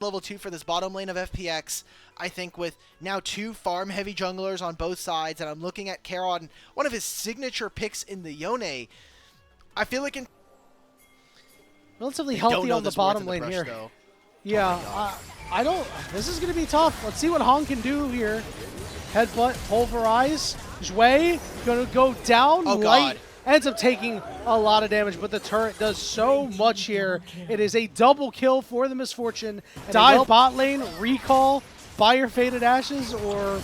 level 2 for this bottom lane of FPX. I think with now 2 farm-heavy junglers on both sides, and I'm looking at Karon, one of his signature picks in the Yone. I feel like relatively healthy on the bottom lane here. Though. Yeah, I don't. This is going to be tough. Let's see what Hong can do here. Headbutt, pulverize. Zhui going to go down. Oh, Light God. ends up taking a lot of damage, but the turret does so much here. It is a double kill for the Misfortune. Dive bot lane, recall, buy your Faded Ashes, or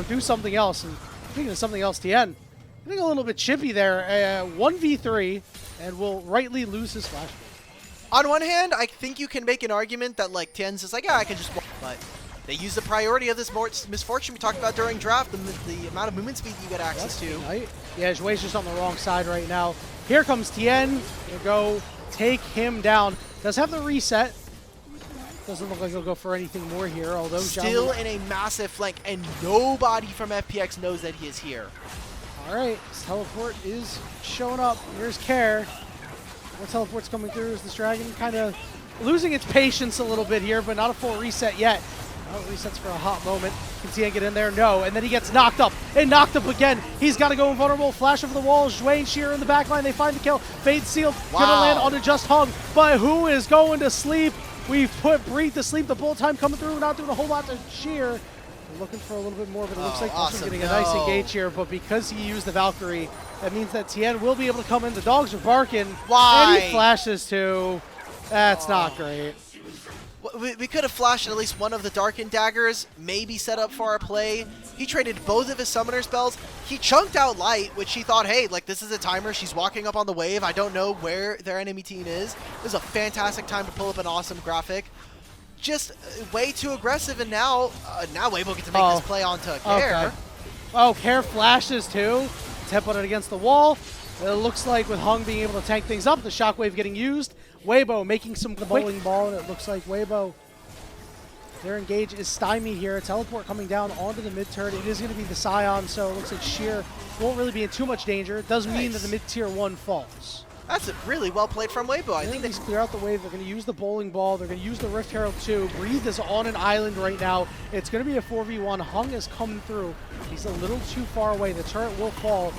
do something else. And speaking of something else, Tien, I think a little bit chippy there. 1v3, and will rightly lose his flash. On one hand, I think you can make an argument that like Tien's is like, yeah, I can just walk, but they use the priority of this Misfortune we talked about during draft, the amount of movement speed you get access to. Right. Yeah, Zhui's just on the wrong side right now. Here comes Tien. He'll go take him down. Does have the reset. Doesn't look like he'll go for anything more here, although still in a massive flank, and nobody from FPX knows that he is here. All right, his teleport is showing up. Here's Care. What teleport's coming through is this dragon kind of losing its patience a little bit here, but not a full reset yet. Oh, resets for a hot moment. Can Tien get in there? No. And then he gets knocked up. And knocked up again. He's got to go invulnerable. Flash over the wall. Zhui and Sheer in the back line. They find the kill. Fade sealed. Wow. Gonna land on a Just Hung. But who is going to sleep? We've put Breathe to sleep. The bullet time coming through. Not doing a whole lot to Sheer. We're looking for a little bit more, but it looks like awesome. getting a nice engage here. But because he used the Valkyrie, that means that Tien will be able to come in. The dogs are barking. Why? And he flashes too. That's not great. We could have flashed at least one of the Darkened Daggers, maybe set up for our play. He traded both of his summoner spells. He chunked out Light, which he thought, hey, like this is a timer. She's walking up on the wave. I don't know where their enemy team is. This is a fantastic time to pull up an awesome graphic. Just way too aggressive, and now Weibo gets to make this play onto Care. Okay. Oh, Care flashes too. Tap on it against the wall. It looks like with Hung being able to tank things up, the shockwave getting used. Weibo making some bowling ball, and it looks like Weibo, their engage is stymied here. A teleport coming down onto the mid turret. It is going to be the Scion, so it looks like Sheer won't really be in too much danger. It does mean that the mid tier 1 falls. That's really well played from Weibo. I think they clear out the wave. They're going to use the bowling ball. They're going to use the Rift Herald too. Breathe is on an island right now. It's going to be a 4v1. Hung is coming through. He's a little too far away. The turret will fall.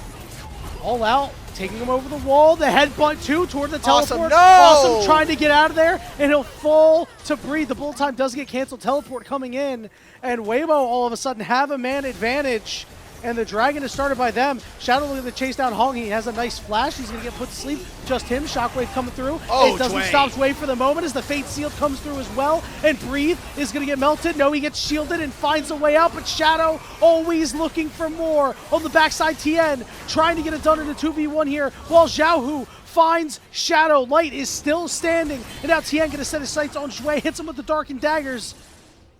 All out, taking him over the wall. The headbutt too toward the teleport. Awesome, no! Awesome trying to get out of there, and he'll fall to Breathe. The bullet time does get canceled. Teleport coming in, and Weibo all of a sudden have a man advantage. And the dragon is started by them. Shadow looking to chase down Hong. He has a nice flash. He's going to get put to sleep. Just him. Shockwave coming through. Oh, it doesn't stop Zhui for the moment as the Fate Sealed comes through as well. And Breathe is going to get melted. No, he gets shielded and finds a way out. But Shadow always looking for more. On the backside, Tien trying to get it done in a 2v1 here. While Xiaohu finds Shadow. Light is still standing. And now Tien going to set his sights on Zhui. Hits him with the Darkened Daggers.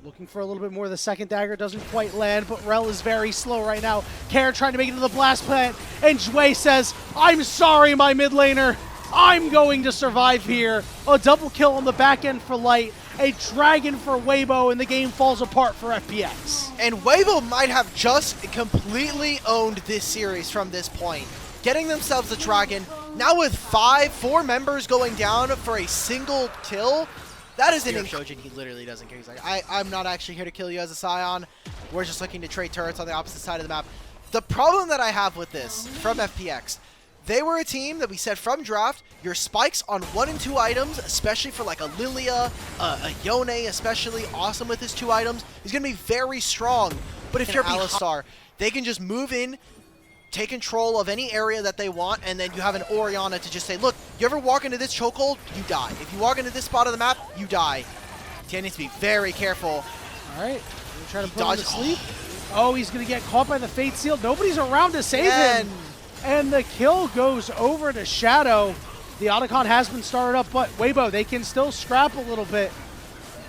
Looking for a little bit more. The second dagger doesn't quite land, but Rel is very slow right now. Care trying to make it to the blast plant, and Zhui says, I'm sorry, my mid laner. I'm going to survive here. A double kill on the back end for Light, a dragon for Weibo, and the game falls apart for FPX. And Weibo might have just completely owned this series from this point. Getting themselves a dragon, now with 4 members going down for a single kill. That is an Shojin. He literally doesn't care. He's like, I'm not actually here to kill you as a Scion. We're just looking to trade turrets on the opposite side of the map. The problem that I have with this from FPX, they were a team that we said from draft, your spikes on 1 and 2 items, especially for like a Lilia, a Yone, especially awesome with his 2 items, is going to be very strong. But if you're Alistar, they can just move in, take control of any area that they want, and then you have an Orianna to just say, look, you ever walk into this chokehold, you die. If you walk into this spot of the map, you die. Tien needs to be very careful. All right, try to put him to sleep. Oh, he's going to get caught by the Fate Seal. Nobody's around to save him. And the kill goes over to Shadow. The Otacon has been started up, but Weibo, they can still scrap a little bit.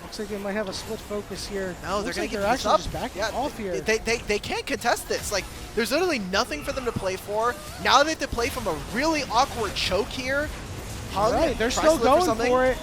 Looks like they might have a split focus here. No, they're going to get actually up. Just backing off here. They can't contest this. Like, there's literally nothing for them to play for. Now they have to play from a really awkward choke here. Right, they're still going for it.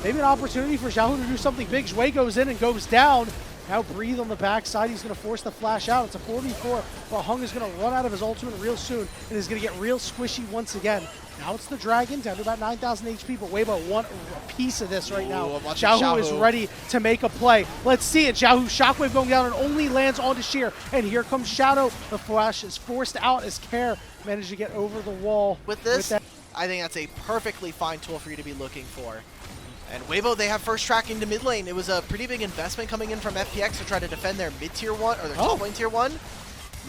Maybe an opportunity for Xiaohu to do something big. Zhui goes in and goes down. Now Breathe on the backside. He's going to force the flash out. It's a 4v4, but Hung is going to run out of his ultimate real soon and is going to get real squishy once again. Now it's the Dragon, down to about 9,000 HP, but Weibo want a piece of this right now. Watching Xiaohu is ready to make a play. Let's see it. Xiaohu shockwave going down and only lands onto Sheer. And here comes Shadow. The flash is forced out as Care managed to get over the wall. With this, I think that's a perfectly fine tool for you to be looking for. And Weibo, they have first track into mid lane. It was a pretty big investment coming in from FPX to try to defend their mid-tier 1, or their top lane tier 1.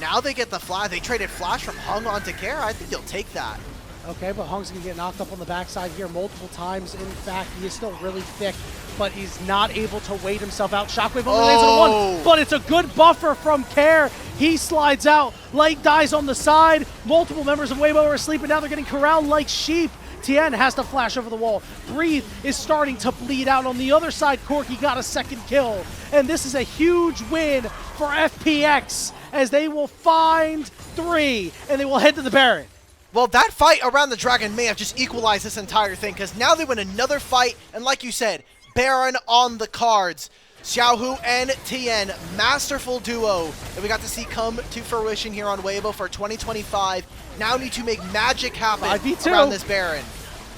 Now they get the flash. They traded flash from Hung onto Care. I think they'll take that. Okay, but Hung's going to get knocked up on the backside here multiple times. In fact, he is still really thick, but he's not able to wait himself out. Shockwave only lands on one, but it's a good buffer from Care. He slides out. Light dies on the side. Multiple members of Weibo are asleep, and now they're getting corralled like sheep. Tien has to flash over the wall. Breathe is starting to bleed out. On the other side, Corki got a second kill. And this is a huge win for FPX as they will find 3, and they will head to the Baron. Well, that fight around the Dragon may have just equalized this entire thing, because now they win another fight, and like you said, Baron on the cards. Xiaohu and Tien, masterful duo that we got to see come to fruition here on Weibo for 2025. Now need to make magic happen around this Baron.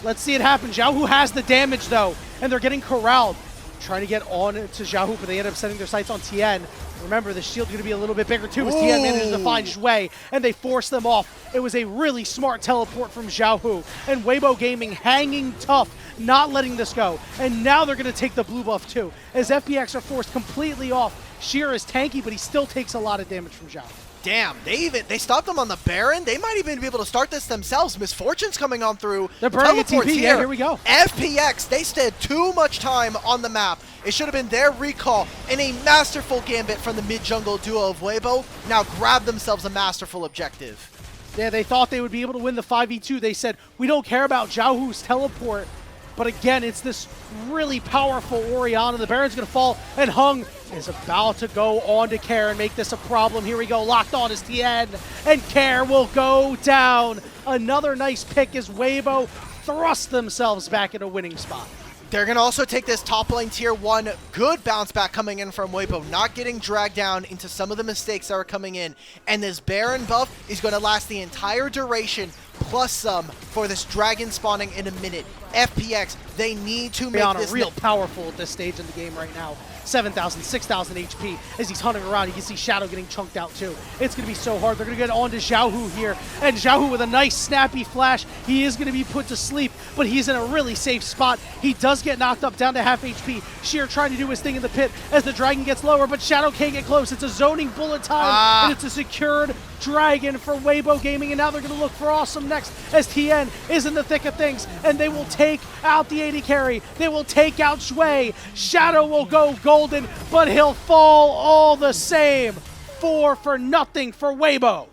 Let's see it happen. Xiaohu has the damage, though, and they're getting corralled. Trying to get on to Xiaohu, but they end up setting their sights on Tien. Remember, the shield's going to be a little bit bigger, too, as Tien manages to find Shui, and they force them off. It was a really smart teleport from Xiaohu, and Weibo Gaming hanging tough, not letting this go. And now they're going to take the blue buff, too, as FPX are forced completely off. Sheer is tanky, but he still takes a lot of damage from Xiaohu. Damn, they stopped them on the Baron. They might even be able to start this themselves. Misfortune's coming on through. They're burning a TP. Yeah, here we go. FPX, they stayed too much time on the map. It should have been their recall, and a masterful gambit from the mid-jungle duo of Weibo now grab themselves a masterful objective. Yeah, they thought they would be able to win the 5v2. They said, we don't care about Xiaohu's teleport. But again, it's this really powerful Orianna. The Baron's going to fall, and Hung is about to go on to Care and make this a problem. Here we go, locked on is Tien, and Care will go down. Another nice pick as Weibo thrust themselves back in a winning spot. They're going to also take this top lane tier 1. Good bounce back coming in from Weibo, not getting dragged down into some of the mistakes that are coming in. And this Baron buff is going to last the entire duration, plus some, for this Dragon spawning in a minute. FPX, they need to make this real powerful at this stage in the game right now. 7,000, 6,000 HP as he's hunting around. You can see Shadow getting chunked out too. It's going to be so hard. They're going to get on to Xiaohu here. And Xiaohu with a nice snappy flash. He is going to be put to sleep, but he's in a really safe spot. He does get knocked up down to half HP. Sheer trying to do his thing in the pit as the Dragon gets lower, but Shadow can't get close. It's a zoning bullet time, and it's a secured Dragon for Weibo Gaming, and now they're going to look for Awesome next as Tien is in the thick of things, and they will take out the AD carry. They will take out Shui. Shadow will go golden, but he'll fall all the same. 4 for nothing for Weibo.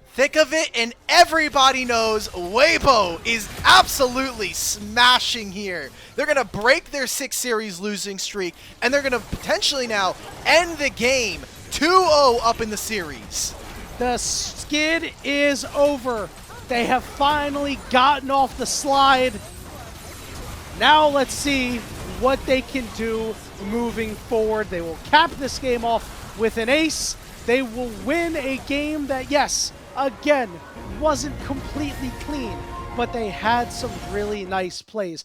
Thick of it, and everybody knows Weibo is absolutely smashing here. They're going to break their 6 series losing streak, and they're going to potentially now end the game 2-0 up in the series. The skid is over. They have finally gotten off the slide. Now let's see what they can do moving forward. They will cap this game off with an ace. They will win a game that, yes, again, wasn't completely clean, but they had some really nice plays.